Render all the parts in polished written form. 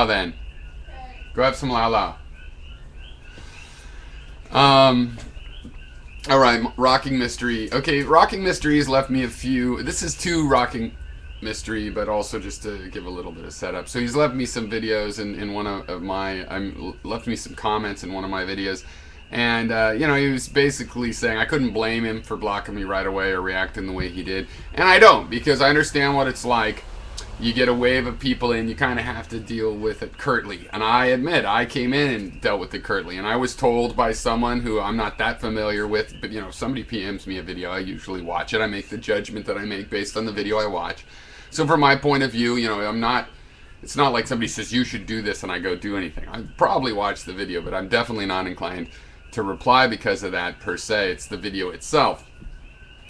Lao then. Go have some Lao Lao. All right, Rocking Mystery. Okay, Rocking Mystery has left me a few. This is two Rocking Mystery, but also just to give a little bit of setup. So he's left me some videos in one of my. Left me some comments in one of my videos, and he was basically saying I couldn't blame him for blocking me right away or reacting the way he did, and I don't, because I understand what it's like. You get a wave of people in, you kind of have to deal with it curtly. And I admit, I came in and dealt with it curtly. And I was told by someone who I'm not that familiar with, but somebody PMs me a video, I usually watch it. I make the judgment that I make based on the video I watch. So from my point of view, it's not like somebody says you should do this and I go do anything. I probably watch the video, but I'm definitely not inclined to reply because of that per se. It's the video itself.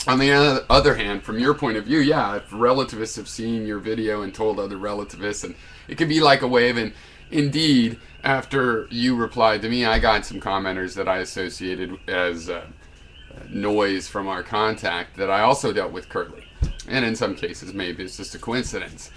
On the other hand, from your point of view, yeah, if relativists have seen your video and told other relativists, and it could be like a wave, and indeed, after you replied to me, I got some commenters that I associated as noise from our contact that I also dealt with curtly. And in some cases, maybe it's just a coincidence.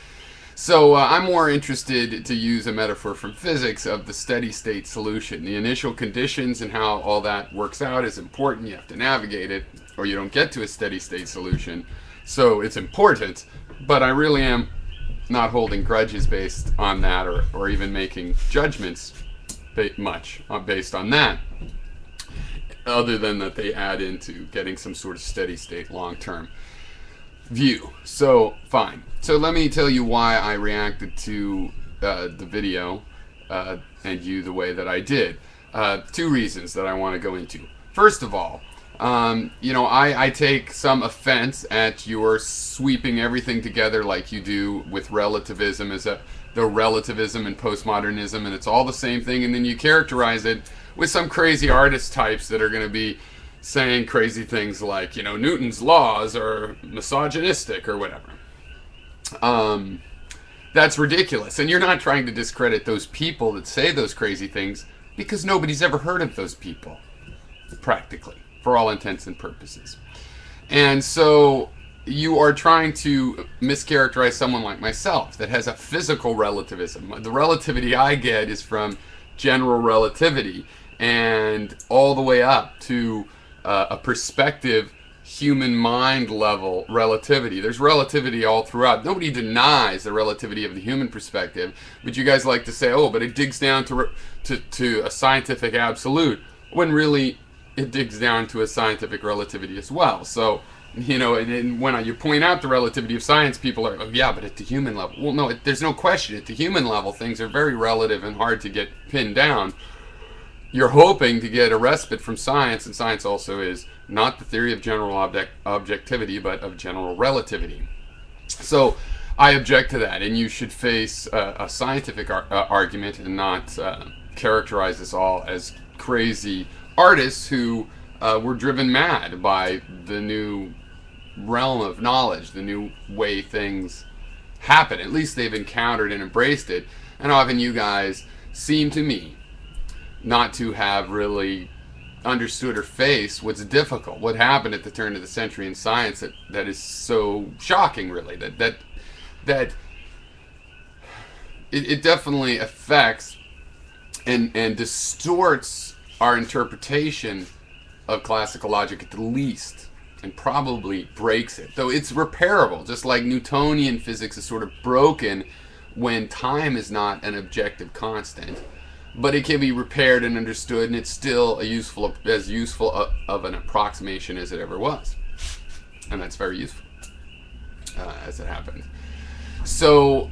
So I'm more interested, to use a metaphor from physics, of the steady state solution. The initial conditions and how all that works out is important. You have to navigate it, or you don't get to a steady state solution. So it's important, but I really am not holding grudges based on that, or even making judgments much based on that, other than that they add into getting some sort of steady state long-term view. So fine. So let me tell you why I reacted to the video and you the way that I did. Two reasons that I want to go into. First of all, I take some offense at your sweeping everything together like you do with relativism as the relativism and postmodernism, and it's all the same thing, and then you characterize it with some crazy artist types that are going to be saying crazy things like, Newton's laws are misogynistic or whatever. That's ridiculous. And you're not trying to discredit those people that say those crazy things, because nobody's ever heard of those people, practically, for all intents and purposes. And so you are trying to mischaracterize someone like myself that has a physical relativism. The relativity I get is from general relativity and all the way up to a perspective, human mind level relativity. There's relativity all throughout. Nobody denies the relativity of the human perspective, but you guys like to say, oh, but it digs down to a scientific absolute, when really it digs down to a scientific relativity as well. So, and when you point out the relativity of science, people are, oh, yeah, but at the human level. Well, no, there's no question. At the human level, things are very relative and hard to get pinned down. You're hoping to get a respite from science, and science also is not the theory of general objectivity, but of general relativity. So I object to that, and you should face a scientific argument and not characterize us all as crazy artists who were driven mad by the new realm of knowledge, the new way things happen. At least they've encountered and embraced it, and often you guys seem to me not to have really understood or faced what's difficult, what happened at the turn of the century in science that is so shocking, really, that it definitely affects and distorts our interpretation of classical logic at the least, and probably breaks it. Though it's repairable, just like Newtonian physics is sort of broken when time is not an objective constant. But it can be repaired and understood, and it's still as useful of an approximation as it ever was. And that's very useful, as it happened. So,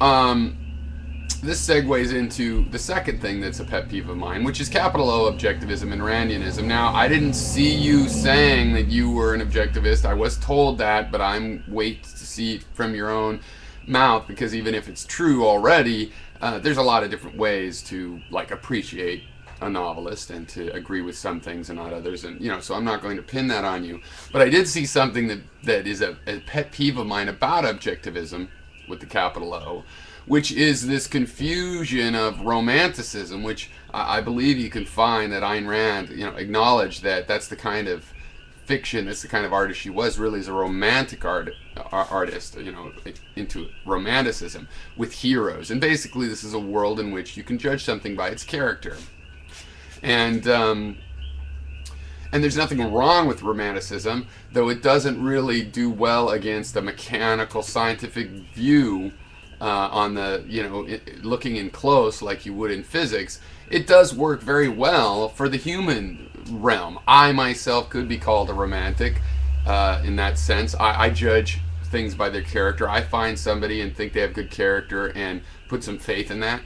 this segues into the second thing that's a pet peeve of mine, which is capital O Objectivism and Randianism. Now, I didn't see you saying that you were an objectivist. I was told that, but I'm wait to see it from your own mouth, because even if it's true already, there's a lot of different ways to appreciate a novelist and to agree with some things and not others, and so I'm not going to pin that on you. But I did see something that is a pet peeve of mine about objectivism with the capital O, which is this confusion of romanticism, which I believe you can find that Ayn Rand acknowledged that that's the kind of fiction. That's the kind of artist she was, really, as a romantic artist, you know, into romanticism with heroes. And basically, this is a world in which you can judge something by its character. And there's nothing wrong with romanticism, though it doesn't really do well against a mechanical, scientific view on the, you know, looking in close like you would in physics. It does work very well for the human realm. I myself could be called a romantic in that sense. I judge things by their character. I find somebody and think they have good character and put some faith in that.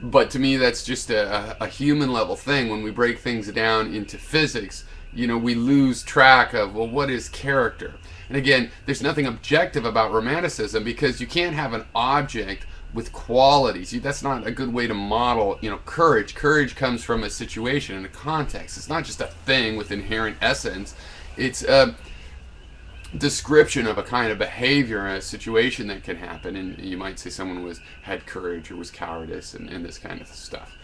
But to me, that's just a human level thing. When we break things down into physics, you know, we lose track of, well, what is character? And again, there's nothing objective about romanticism, because you can't have an object with qualities. That's not a good way to model, you know, courage. Courage comes from a situation and a context. It's not just a thing with inherent essence. It's a description of a kind of behavior, a situation that can happen. And you might say someone had courage or was cowardice and this kind of stuff.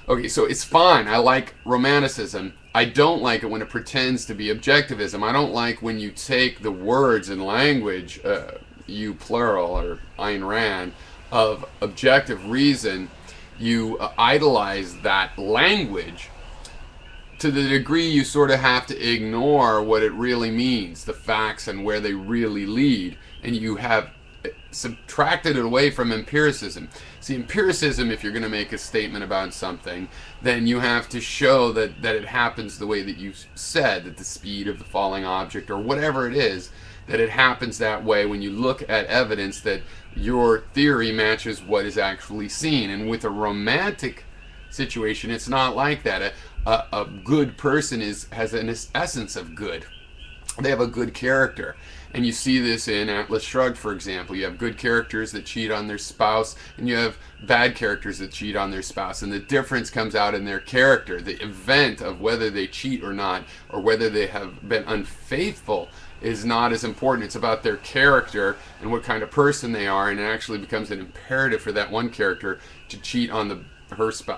Okay, so it's fine. I like romanticism. I don't like it when it pretends to be objectivism. I don't like when you take the words and language, you plural or Ayn Rand, of objective reason, you idolize that language to the degree you sort of have to ignore what it really means, the facts and where they really lead, and you have subtracted it away from empiricism. See, empiricism, if you're going to make a statement about something, then you have to show that it happens the way that you said, that the speed of the falling object or whatever it is, that it happens that way when you look at evidence that your theory matches what is actually seen. And with a romantic situation, it's not like that. A good person has an essence of good. They have a good character. And you see this in Atlas Shrugged, for example. You have good characters that cheat on their spouse, and you have bad characters that cheat on their spouse. And the difference comes out in their character. The event of whether they cheat or not, or whether they have been unfaithful, is not as important. It's about their character and what kind of person they are, and it actually becomes an imperative for that one character to cheat on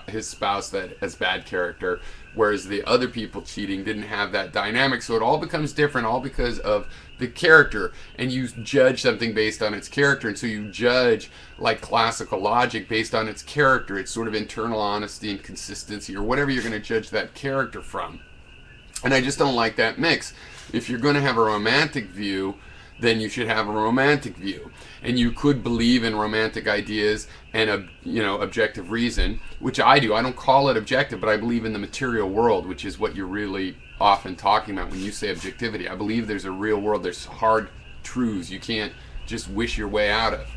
his spouse that has bad character, whereas the other people cheating didn't have that dynamic. So it all becomes different, all because of the character, and you judge something based on its character. And so you judge, like classical logic, based on its character, its sort of internal honesty and consistency, or whatever you're going to judge that character from. And I just don't like that mix. If you're going to have a romantic view, then you should have a romantic view. And you could believe in romantic ideas and objective reason, which I do. I don't call it objective, but I believe in the material world, which is what you're really often talking about when you say objectivity. I believe there's a real world. There's hard truths you can't just wish your way out of.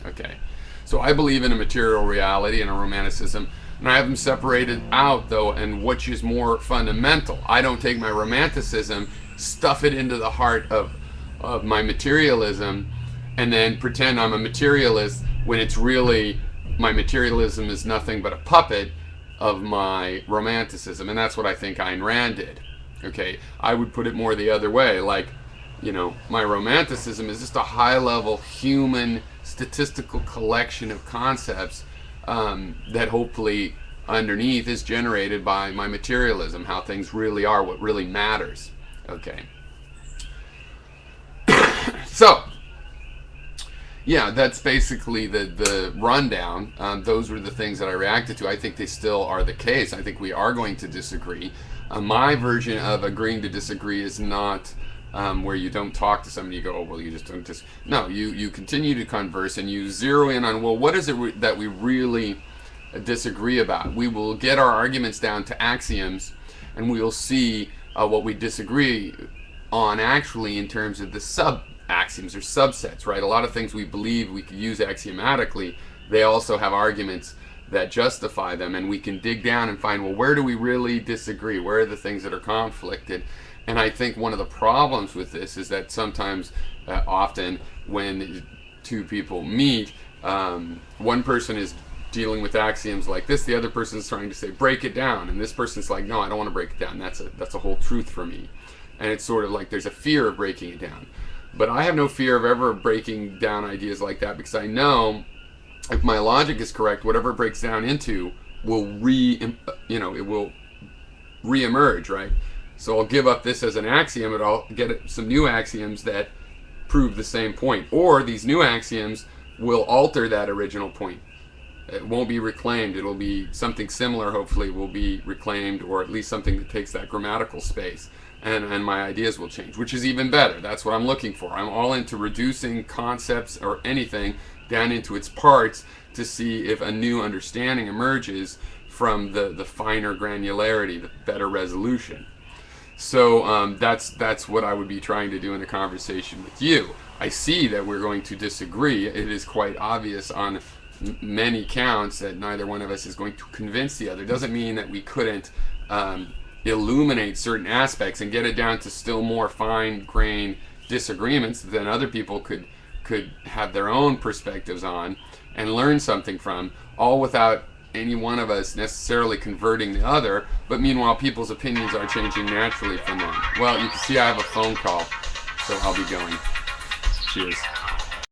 Okay, so I believe in a material reality and a romanticism, and I have them separated out, though, and which is more fundamental. I don't take my romanticism, stuff it into the heart of my materialism, and then pretend I'm a materialist when it's really, my materialism is nothing but a puppet of my romanticism. And that's what I think Ayn Rand did. Okay, I would put it more the other way, like, you know, my romanticism is just a high-level human statistical collection of concepts that hopefully underneath is generated by my materialism, how things really are, what really matters. Okay. So, yeah, that's basically the rundown. Those were the things that I reacted to. I think they still are the case. I think we are going to disagree. My version of agreeing to disagree is not where you don't talk to somebody, you go, oh, well, you just don't no, you continue to converse, and you zero in on, well, what is it that we really disagree about? We will get our arguments down to axioms, and we will see what we disagree on actually in terms of the sub-axioms or subsets, right? A lot of things we believe we could use axiomatically, they also have arguments that justify them, and we can dig down and find, well, where do we really disagree? Where are the things that are conflicted? And I think one of the problems with this is that sometimes, often, when two people meet, one person is dealing with axioms like this, the other person is trying to say, break it down, and this person's like, no, I don't want to break it down, that's a whole truth for me. And it's sort of like there's a fear of breaking it down. But I have no fear of ever breaking down ideas like that, because I know if my logic is correct, whatever it breaks down into will it will re-emerge, right? So I'll give up this as an axiom, but I'll get some new axioms that prove the same point. Or these new axioms will alter that original point. It won't be reclaimed. It'll be something similar, hopefully, will be reclaimed, or at least something that takes that grammatical space. And my ideas will change, which is even better. That's what I'm looking for. I'm all into reducing concepts or anything down into its parts to see if a new understanding emerges from the finer granularity, the better resolution. So that's what I would be trying to do in a conversation with you. I see that we're going to disagree. It is quite obvious on many counts that neither one of us is going to convince the other. Doesn't mean that we couldn't illuminate certain aspects and get it down to still more fine-grained disagreements that then other people could have their own perspectives on and learn something from, all without any one of us necessarily converting the other, but meanwhile people's opinions are changing naturally from them. Well, you can see I have a phone call, so I'll be going. Cheers.